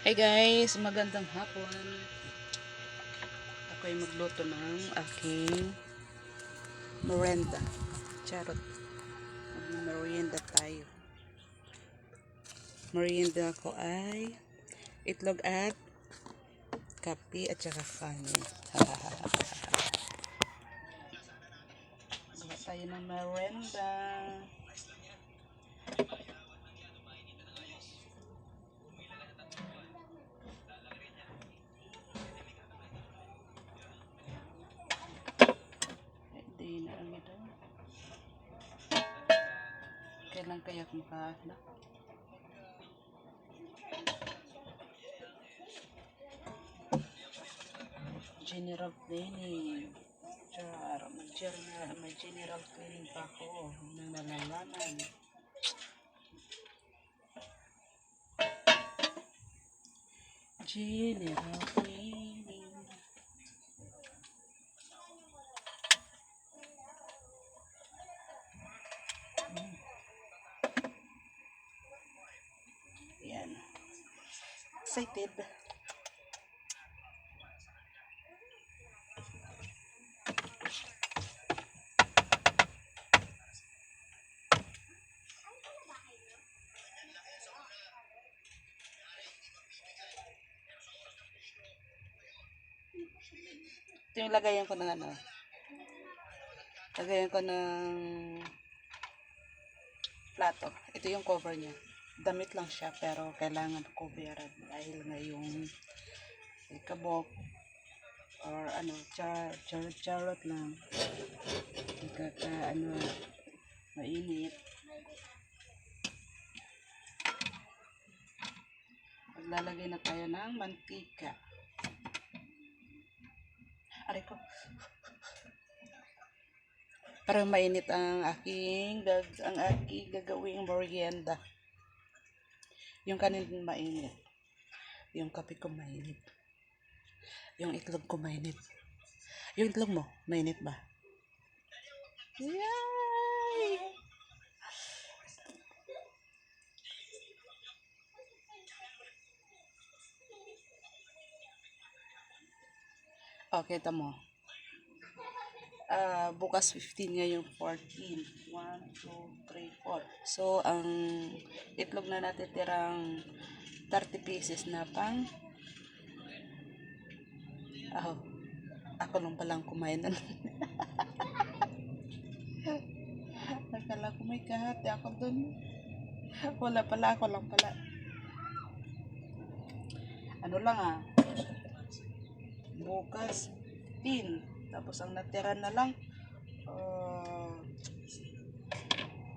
Hey guys, magandang hapon. Ako'y magluto ng aking merienda. Charot. Mag-merienda tayo. Merienda ko ay itlog at kape at saka kanin. Gawa tayo ng merienda. Hindi na ang ito. Kailan kaya makahanap? General cleaning. Char, mag-general cleaning pa ako ng nalalaman. General cleaning. Yan. Excited. Ito yung lagayan ko ng ano. Lagayan ko ng plato. Ito yung cover niya. Damit lang siya pero kailangan coveran dahil ngayong kabok or ano, charot lang. Mainit. Maglalagay na tayo ng mantika. Aray ko. Para mainit ang aking gagawing merienda. Yung kanin mainit. Yung kape ko mainit. Yung itlog ko mainit. Yung itlog mo, mainit ba? Yay! Okay, tamo. Bukas 15 ngayon 14. 1, 2, 3, 4. So, ang itlog na natitirang 30 pieces na pang ako lang palang kumain na. Akala ko may kahati ako dun. Wala pala, ako lang pala. Ano lang bukas 10. Tapos ang natira na lang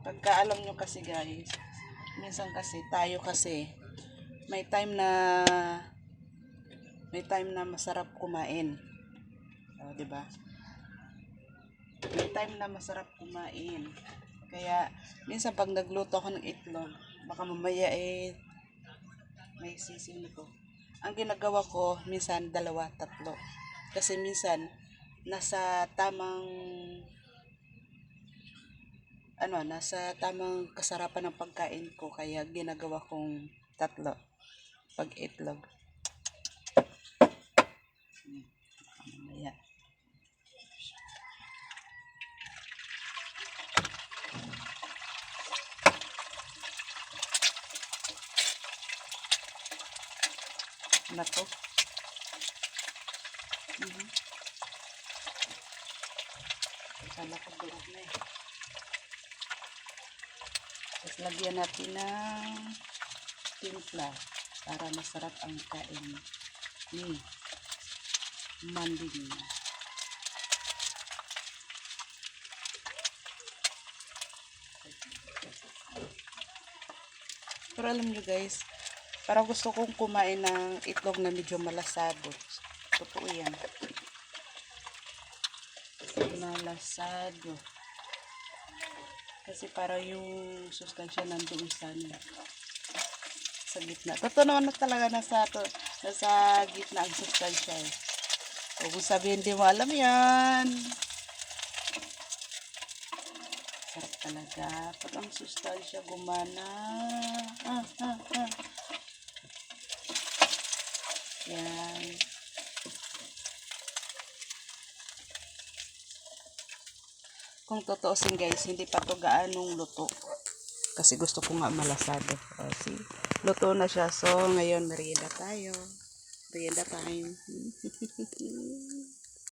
pagka alam nyo kasi guys, minsan kasi tayo kasi may time na masarap kumain. Di ba? May time na masarap kumain. Kaya minsan pag nagluto ako ng itlog, baka mamaya may sisig ko. Ang ginagawa ko minsan 2, 3. Kasi minsan nasa tamang kasarapan ng pagkain ko, kaya ginagawa kong 3 pag itlog. Mamaya. Na to. Kala ko durog na eh. Tapos lagyan natin ng timpla para masarap ang kain ni Manding. Pero alam nyo guys, parang gusto kong kumain ng itlog na medyo malasado. Totoo yan. Malasado. Kasi para yung sustansya nandoon sa gitna. Totoo naman na talaga nasa gitna ang sustansya eh. Huwag mo sabihin di mo alam yan. Sarap talaga. Pag ang sustansya gumana. Yan. Kung totoosin guys, hindi pa to gaanong luto. Kasi gusto ko nga malasado. See? Luto na siya. So, ngayon merienda tayo. Merienda time.